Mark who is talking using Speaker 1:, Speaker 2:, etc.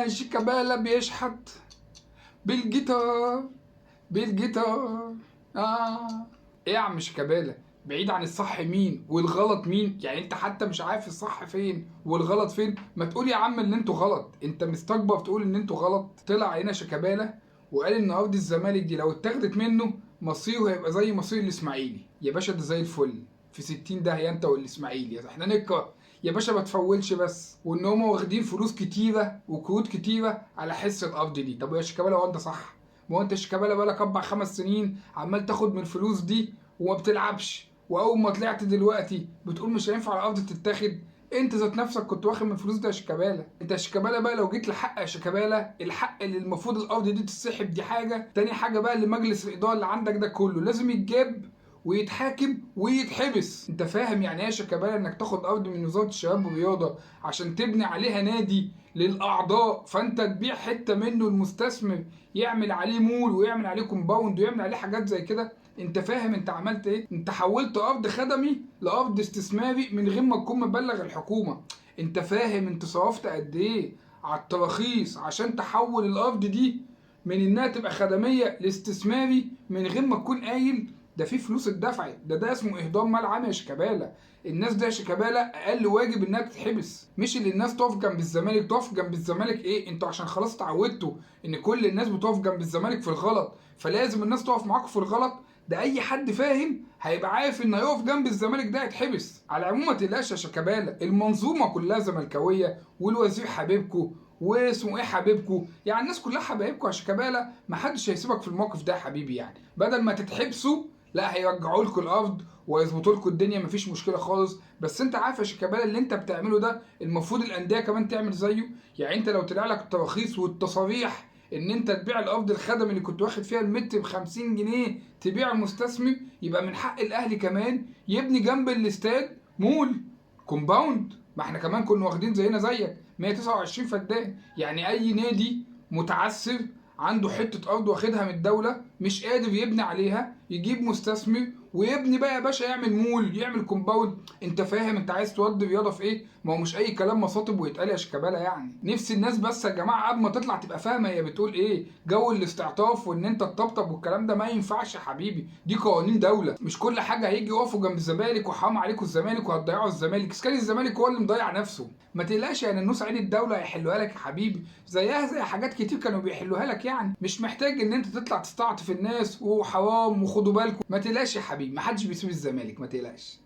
Speaker 1: شيكابالا بيشحت بالجيتار بالجيتار. ايه يا عم شيكابالا، بعيد عن الصح مين والغلط مين؟ يعني انت حتى مش عارف الصح فين والغلط فين. ما تقول يا عم ان انتوا غلط، انت مستكبر تقول ان انتوا غلط. طلع هنا شيكابالا وقال ان ارض الزمالك دي لو اتاخدت منه مصيره هيبقى زي مصير الاسماعيلي. يا باشا ده زي الفل، في 60 داهيه انت والاسماعيلي، احنا نكره يا باشا ما تفولش بس. وان هم واخدين فلوس كتيره وكروت كتيره على حصه الارض دي. طب يا شيكابالا هو انت صح؟ ما هو انت شيكابالا بقالك 4 5 سنين عمال تاخد من الفلوس دي وما بتلعبش، واول ما طلعت دلوقتي بتقول مش هينفع الارض تتاخد. انت ذات نفسك كنت واخد من الفلوس دي يا شيكابالا. انت يا شيكابالا بقى لو جيت لحق يا شيكابالا، الحق اللي المفروض الارض دي تتسحب دي حاجه، تاني حاجه بقى اللي مجلس الاداره اللي عندك ده كله لازم يتجاب ويتحاكم ويتحبس. انت فاهم يعني ايه يا شيكابالا انك تاخد ارض من وزاره الشباب والرياضه عشان تبني عليها نادي للاعضاء، فانت تبيع حته منه المستثمر يعمل عليه مول ويعمل عليه كومباوند ويعمل عليه حاجات زي كده؟ انت فاهم انت عملت ايه؟ انت حولت ارض خدمي لارض استثماري من غير ما تكون مبلغ الحكومه. انت فاهم انت صرفت قد ايه على التراخيص عشان تحول الارض دي من انها تبقى خدميه لاستثماري من غير ما تكون قايل؟ ده في فلوس اتدفعت، ده اسمه اهدار مال عام يا شيكابالا. الناس دي يا شيكابالا اقل واجب انها تتحبس، مش اللي الناس تقف جنب الزمالك. تقف جنب الزمالك ايه؟ انتوا عشان خلاص اتعودتوا ان كل الناس بتقف جنب الزمالك في الغلط فلازم الناس تقف معاكم في الغلط. ده اي حد فاهم هيبقى عارف ان هيقف جنب الزمالك ده هيتحبس. على العموم ما تقلقش يا شيكابالا، المنظومه كلها زملكاويه والوزير حبيبكو واسمه ايه حبيبكو، يعني الناس كلها حبايبكو يا شيكابالا. ما حدش هيسيبك في الموقف ده يا حبيبي. يعني بدل ما تتحبسوا لا هيرجعوا لكم الارض ويظبطوا لكم الدنيا، مفيش مشكله خالص. بس انت عارف يا شيكابالا اللي انت بتعمله ده المفروض الانديه كمان تعمل زيه. يعني انت لو طلع لك التراخيص والتصاريح ان انت تبيع الارض الخدم اللي كنت واخد فيها المتر ب 50 جنيه تبيع المستثمر، يبقى من حق الاهلي كمان يبني جنب الاستاد مول كومباوند. ما احنا كمان كنا واخدين زينا زيك 129 فدان. يعني اي نادي متعثر عنده حته ارض واخدها من الدوله مش قادر يبني عليها، يجيب مستثمر ويبني بقى يا باشا، يعمل مول يعمل كومباوند. انت فاهم انت عايز تودي رياضه في ايه؟ ما هو مش اي كلام مصاطب ويتقال يا شيكابالا. يعني نفسي الناس بس يا جماعه قبل ما تطلع تبقى فاهمه هي بتقول ايه. جو الاستعطاف وان انت تطبطب والكلام ده ما ينفعش يا حبيبي، دي قوانين دوله. مش كل حاجه هيجي يقفوا جنب الزمالك وحرام عليكم الزمالك وهتضيعوا الزمالك. اسكان الزمالك هو اللي مضيع نفسه. ما تقلقش يعني النص عين الدوله هيحلوها لك يا حبيبي، زيها زي حاجات كتير كانوا بيحلوها لك. يعني مش محتاج ان انت تطلع تستعطف الناس وحرام وخدوا بالكم. ما تقلقش يا حبيبي، ما حدش بيسيب الزمالك، ما تقلقش.